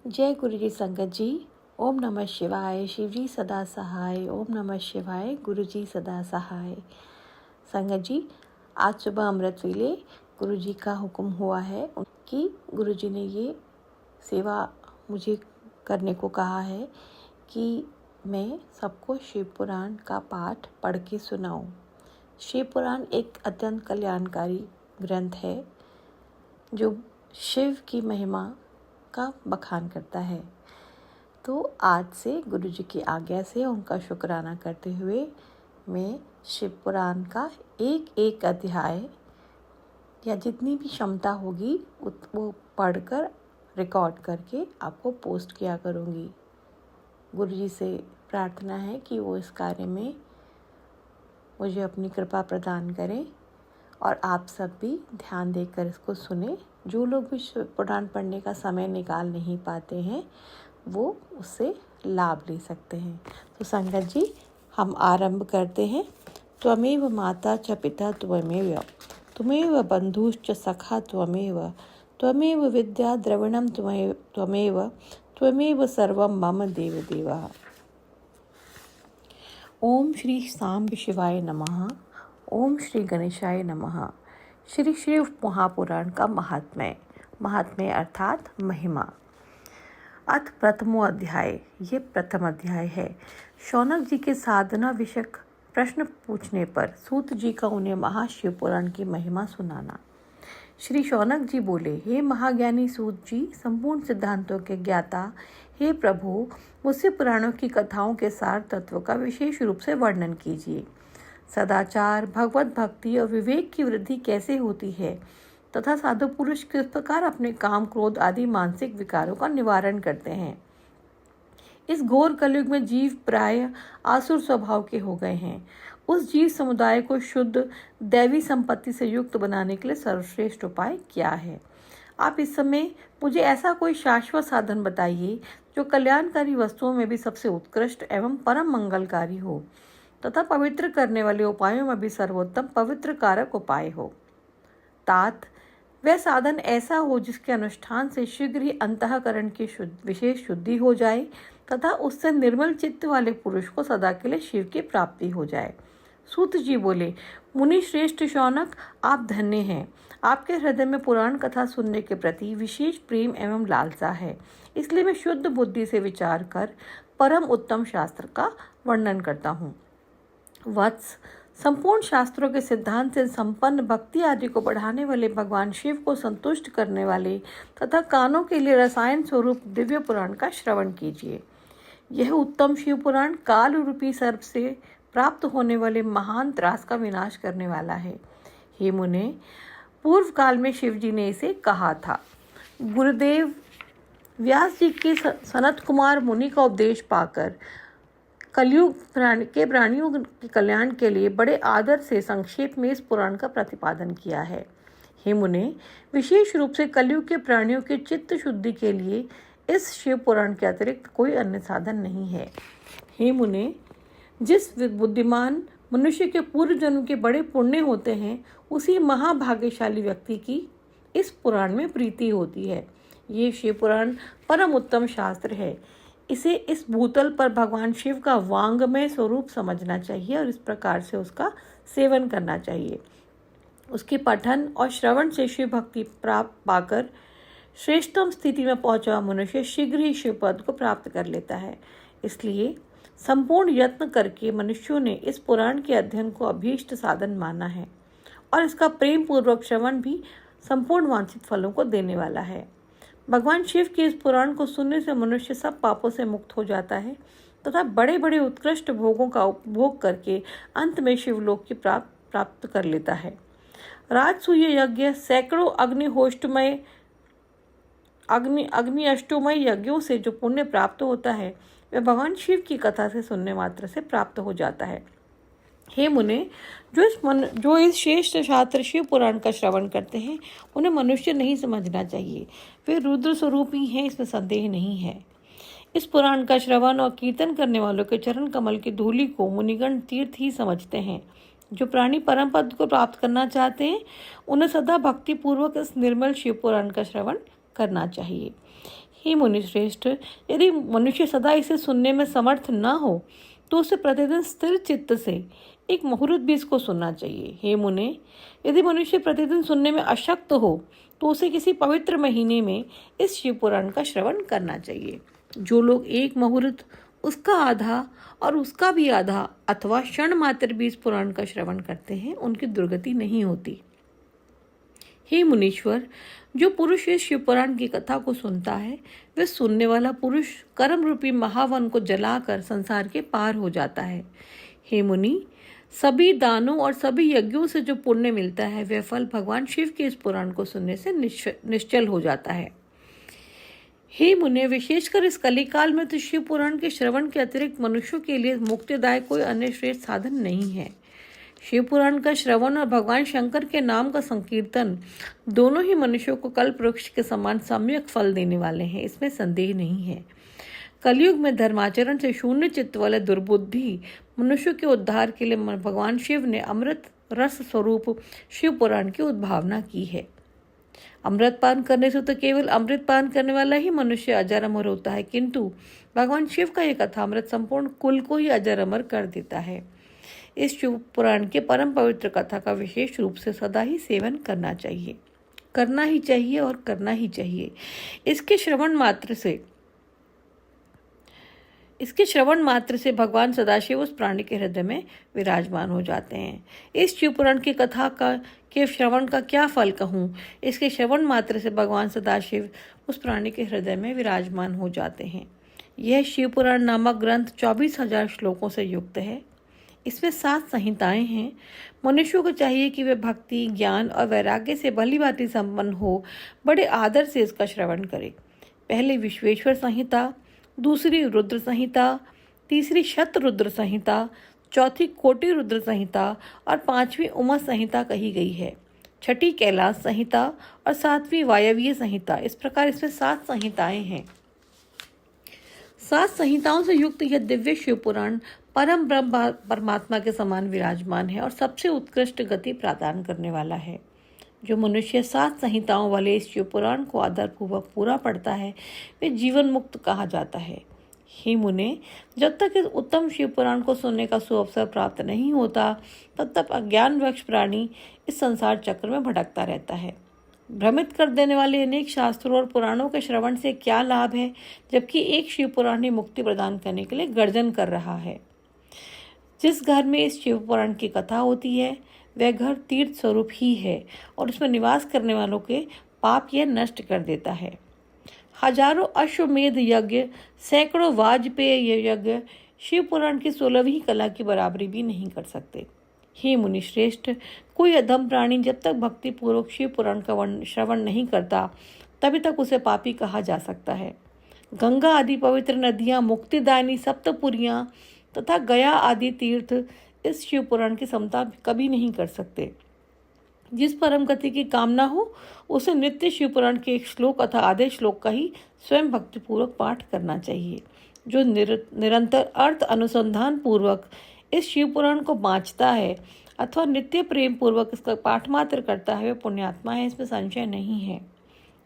जय गुरु जी संगत जी। ओम नमः शिवाय। शिव जी सदा सहाय। ओम नमः शिवाय। गुरु जी सदा सहाय। संगत जी, आज सुबह अमृत वेले गुरु जी का हुक्म हुआ है कि गुरु जी ने ये सेवा मुझे करने को कहा है कि मैं सबको शिव पुराण का पाठ पढ़ के सुनाऊं। शिव पुराण एक अत्यंत कल्याणकारी ग्रंथ है जो शिव की महिमा का बखान करता है। तो आज से गुरु जी की आज्ञा से उनका शुक्राना करते हुए मैं शिव पुराण का एक एक अध्याय या जितनी भी क्षमता होगी वो पढ़कर रिकॉर्ड करके आपको पोस्ट किया करूँगी। गुरु जी से प्रार्थना है कि वो इस कार्य में मुझे अपनी कृपा प्रदान करें और आप सब भी ध्यान देकर इसको सुने। जो लोग भी शिव पुराण पढ़ने का समय निकाल नहीं पाते हैं वो उससे लाभ ले सकते हैं। तो संगत जी, हम आरंभ करते हैं। त्वमेव माता च पिता त्वमेव, त्वमेव बंधुश्च सखा त्वमेव, त्वमेव विद्या द्रविणं त्वमेव, त्वमेव सर्वं मम देवदेवः। ओम श्री सांब शिवाय नमः। ओम श्री गणेशाय नमः। श्री शिव महापुराण का महात्म्य अर्थात महिमा। अथ प्रथमो अध्याय। ये प्रथम अध्याय है। शौनक जी के साधना विषयक प्रश्न पूछने पर सूत जी का उन्हें महाशिव पुराण की महिमा सुनाना। श्री शौनक जी बोले, हे महाज्ञानी सूत जी, संपूर्ण सिद्धांतों के ज्ञाता, हे प्रभु, मुझसे पुराणों की कथाओं के सार तत्व का विशेष रूप से वर्णन कीजिए। सदाचार, भगवत भक्ति और विवेक की वृद्धि कैसे होती है तथा साधु पुरुष किस प्रकार अपने काम, क्रोध आदि मानसिक विकारों का निवारण करते हैं। इस घोर कलयुग में जीव प्राय आसुर स्वभाव के हो गए हैं। उस जीव समुदाय को शुद्ध दैवी संपत्ति से युक्त बनाने के लिए सर्वश्रेष्ठ उपाय क्या है? आप इस समय मुझे ऐसा कोई शाश्वत साधन बताइए जो कल्याणकारी वस्तुओं में भी सबसे उत्कृष्ट एवं परम मंगलकारी हो तथा पवित्र करने वाले उपायों में भी सर्वोत्तम पवित्र कारक उपाय हो। तात, वह साधन ऐसा हो जिसके अनुष्ठान से शीघ्र ही अंतःकरण की विशेष शुद्धि हो जाए तथा उससे निर्मल चित्त वाले पुरुष को सदा के लिए शिव की प्राप्ति हो जाए। सूत जी बोले, मुनि श्रेष्ठ शौनक, आप धन्य हैं। आपके हृदय में पुराण कथा सुनने के प्रति विशेष प्रेम एवं लालसा है। इसलिए मैं शुद्ध बुद्धि से विचार कर परम उत्तम शास्त्र का वर्णन करता हूँ। वत्स, संपूर्ण शास्त्रों के सिद्धांत से संपन्न भक्ति आदि को बढ़ाने वाले भगवान शिव को संतुष्ट करने वाले तथा कानों के लिए रसायन स्वरूप दिव्य पुराण का श्रवण कीजिए। यह उत्तम शिव पुराण काल रूपी सर्प से प्राप्त होने वाले महान त्रास का विनाश करने वाला है। हे मुने, पूर्व काल में शिव जी ने इसे कहा था। गुरुदेव व्यास जी के सनत कुमार मुनि का उपदेश पाकर कलयुग प्राणियों के कल्याण के लिए बड़े आदर से संक्षेप में इस पुराण का प्रतिपादन किया है। हे मुने, विशेष रूप से कलयुग के प्राणियों के चित्त शुद्धि के लिए इस शिव पुराण के अतिरिक्त कोई अन्य साधन नहीं है। हे मुने, जिस बुद्धिमान मनुष्य के पूर्व जन्म के बड़े पुण्य होते हैं उसी महाभाग्यशाली व्यक्ति की इस पुराण में प्रीति होती है। ये शिव पुराण परम उत्तम शास्त्र है। इसे इस भूतल पर भगवान शिव का वांगमय स्वरूप समझना चाहिए और इस प्रकार से उसका सेवन करना चाहिए। उसके पठन और श्रवण से शिव भक्ति प्राप्त पाकर श्रेष्ठतम स्थिति में पहुंचा मनुष्य शीघ्र ही शिव पद को प्राप्त कर लेता है। इसलिए संपूर्ण यत्न करके मनुष्यों ने इस पुराण के अध्ययन को अभीष्ट साधन माना है और इसका प्रेम पूर्वक श्रवण भी संपूर्ण वांछित फलों को देने वाला है। भगवान शिव के इस पुराण को सुनने से मनुष्य सब पापों से मुक्त हो जाता है तथा बड़े बड़े उत्कृष्ट भोगों का उपभोग करके अंत में शिवलोक की प्राप्त कर लेता है। राजसूय यज्ञ, सैकड़ों अग्नि अष्टोमय यज्ञों से जो पुण्य प्राप्त होता है वह भगवान शिव की कथा से सुनने मात्र से प्राप्त हो जाता है। हे मुने, जो इस श्रेष्ठ शास्त्र शिव पुराण का श्रवण करते हैं उन्हें मनुष्य नहीं समझना चाहिए। वे रुद्र स्वरूप ही हैं, इसमें संदेह नहीं है। इस पुराण का श्रवण और कीर्तन करने वालों के चरण कमल की धूलि को मुनिगण तीर्थ ही समझते हैं। जो प्राणी परम पद को प्राप्त करना चाहते हैं उन्हें सदा भक्ति पूर्वक इस निर्मल शिव पुराण का श्रवण करना चाहिए। हे मुनिश्रेष्ठ, यदि मनुष्य सदा इसे सुनने में समर्थ न हो तो उसे प्रतिदिन स्थिर चित्त से एक मुहूर्त भी इसको सुनना चाहिए। हे मुने, यदि मनुष्य प्रतिदिन सुनने में अशक्त हो तो उसे किसी पवित्र महीने में इस शिव पुराण का श्रवण करना चाहिए। जो लोग एक मुहूर्त, उसका आधा और उसका भी आधा अथवा क्षण मात्र भी इस पुराण का श्रवण करते हैं, उनकी दुर्गति नहीं होती। हे मुनीश्वर, जो पुरुष इस शिव पुराण की कथा को सुनता है, वह सुनने वाला पुरुष कर्म रूपी महावन को जलाकर संसार के पार हो जाता है। हे मुनि, सभी दानों और सभी यज्ञों से जो पुण्य मिलता है, वह फल भगवान शिव के इस पुराण को सुनने से निश्चल हो जाता है। हे मुने, विशेषकर इस कलिकाल में तो शिव पुराण के श्रवण के अतिरिक्त मनुष्यों के लिए मुक्तिदायक कोई अन्य श्रेष्ठ साधन नहीं है। शिव पुराण का श्रवण और भगवान शंकर के नाम का संकीर्तन दोनों ही मनुष्यों को कल्प वृक्ष के समान सम्यक फल देने वाले हैं, इसमें संदेह नहीं है। कलयुग में धर्माचरण से शून्य चित्त वाले दुर्बुद्धि मनुष्यों के उद्धार के लिए भगवान शिव ने अमृत रस स्वरूप शिव पुराण की उद्भावना की है। अमृत पान करने से तो केवल अमृत पान करने वाला ही मनुष्य अजर अमर होता है, किंतु भगवान शिव का यह कथा अमृत संपूर्ण कुल को ही अजर अमर कर देता है। इस शिव पुराण के परम पवित्र कथा का विशेष रूप से सदा ही सेवन करना चाहिए, करना ही चाहिए और करना ही चाहिए। इसके श्रवण मात्र से भगवान सदाशिव उस प्राणी के हृदय में विराजमान हो जाते हैं। इस शिव पुराण की कथा के श्रवण का क्या फल कहूँ, इसके श्रवण मात्र से भगवान सदाशिव उस प्राणी के हृदय में विराजमान हो जाते हैं। यह शिव पुराण नामक ग्रंथ 24,000 श्लोकों से युक्त है। इसमें 7 संहिताएं हैं। मनुष्यों को चाहिए कि वे भक्ति, ज्ञान और वैराग्य से भली भांति संपन्न हो बड़े आदर से इसका श्रवण करें। पहली विश्वेश्वर संहिता, दूसरी रुद्र संहिता, तीसरी शत रुद्र संहिता, चौथी कोटि रुद्र संहिता और 5वीं उमा संहिता कही गई है। छठी कैलाश संहिता और 7वीं वायवीय संहिता। इस प्रकार इसमें 7 संहिताएं हैं। 7 संहिताओं से युक्त यह दिव्य शिव पुराण परम ब्रह्म परमात्मा के समान विराजमान है और सबसे उत्कृष्ट गति प्रदान करने वाला है। जो मनुष्य 7 संहिताओं वाले इस शिव पुराण को आदरपूर्वक पूरा पढ़ता है, वे जीवन मुक्त कहा जाता है। हे मुने, जब तक इस उत्तम शिव पुराण को सुनने का सुअवसर प्राप्त नहीं होता, तब तक अज्ञानवश प्राणी इस संसार चक्र में भटकता रहता है। भ्रमित कर देने वाले अनेक शास्त्रों और पुराणों के श्रवण से क्या लाभ है, जबकि एक शिव पुराण ही मुक्ति प्रदान करने के लिए गर्जन कर रहा है। जिस घर में इस शिव पुराण की कथा होती है, वह घर तीर्थ स्वरूप ही है और उसमें निवास करने वालों के पाप यह नष्ट कर देता है। हजारों अश्वमेध यज्ञ, सैकड़ों वाजपेय यज्ञ शिव पुराण की 16वीं कला की बराबरी भी नहीं कर सकते। हे मुनिश्रेष्ठ, कोई अधम प्राणी जब तक भक्ति पूर्वक शिव पुराण का श्रवण नहीं करता, तभी तक उसे पापी कहा जा सकता है। गंगा आदि पवित्र नदियाँ, मुक्तिदायिनी सप्तपुरियाँ तथा गया आदि तीर्थ इस शिव पुराण की समता कभी नहीं कर सकते। जिस परम गति की कामना हो, उसे नित्य शिव पुराण के एक श्लोक अथवा आधे श्लोक का ही स्वयं भक्तिपूर्वक पाठ करना चाहिए। जो निरंतर अर्थ अनुसंधान पूर्वक इस शिव पुराण को बाँचता है अथवा नित्य प्रेम पूर्वक इसका पाठ मात्र करता है, वह पुण्यात्मा है, इसमें संशय नहीं है।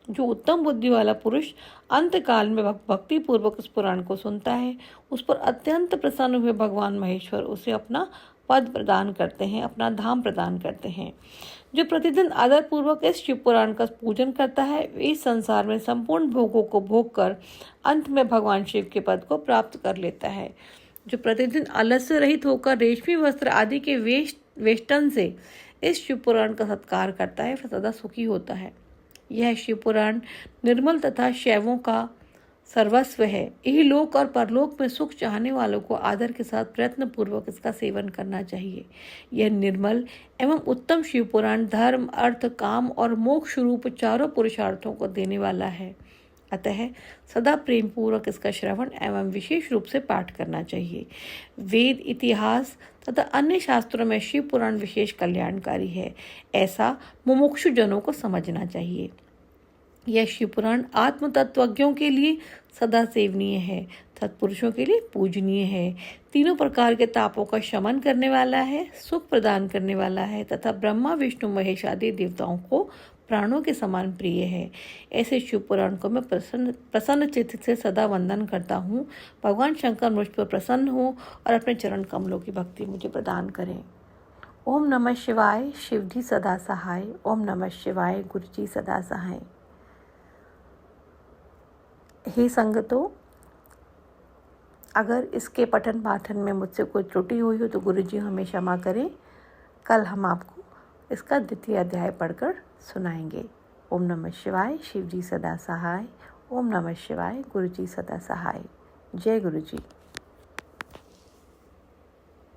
जो उत्तम बुद्धि वाला पुरुष अंत काल में भक्ति पूर्वक इस पुराण को सुनता है, उस पर अत्यंत प्रसन्न हुए भगवान महेश्वर उसे अपना पद प्रदान करते हैं, अपना धाम प्रदान करते हैं। जो प्रतिदिन आदर पूर्वक इस शिव पुराण का पूजन करता है, इस संसार में संपूर्ण भोगों को भोग कर अंत में भगवान शिव के पद को प्राप्त कर लेता है। जो प्रतिदिन आलस्य रहित होकर रेशमी वस्त्र आदि के वेष्टन से इस शिव पुराण का सत्कार करता है, वह सदा सुखी होता है। यह शिव पुराण निर्मल तथा शैवों का सर्वस्व है। यही लोक और परलोक में सुख चाहने वालों को आदर के साथ प्रयत्न पूर्वक इसका सेवन करना चाहिए। यह निर्मल एवं उत्तम शिव पुराण धर्म, अर्थ, काम और मोक्ष रूप चारों पुरुषार्थों को देने वाला है। अतः सदा प्रेम पूर्वक इसका श्रवण एवं विशेष रूप से पाठ करना चाहिए। वेद, इतिहास तथा अन्य शास्त्रों में शिव पुराण विशेष कल्याणकारी है, ऐसा मुमुक्षु जनों को समझना चाहिए। यह शिव पुराण आत्म तत्वज्ञों के लिए सदा सेवनीय है, तत्पुरुषों के लिए पूजनीय है, तीनों प्रकार के तापों का शमन करने वाला है, सुख प्रदान करने वाला है तथा ब्रह्मा, विष्णु, महेश आदि देवताओं को प्राणों के समान प्रिय है। ऐसे शिव पुराण को मैं प्रसन्न चित्त से सदा वंदन करता हूँ। भगवान शंकर मुझ पर प्रसन्न हो और अपने चरण कमलों की भक्ति मुझे प्रदान करें। ओम नमः शिवाय। शिव जी सदा सहाय। ओम नमः शिवाय। गुरु जी सदा सहाय। हे संगतों, अगर इसके पठन पाठन में मुझसे कोई त्रुटि हुई हो तो गुरु जी हमें क्षमा करें। कल हम आपको इसका द्वितीय अध्याय पढ़कर सुनाएंगे। ओम नमः शिवाय। शिव जी सदा सहाय। ओम नमः शिवाय। गुरु जी सदा सहाय। जय गुरु जी।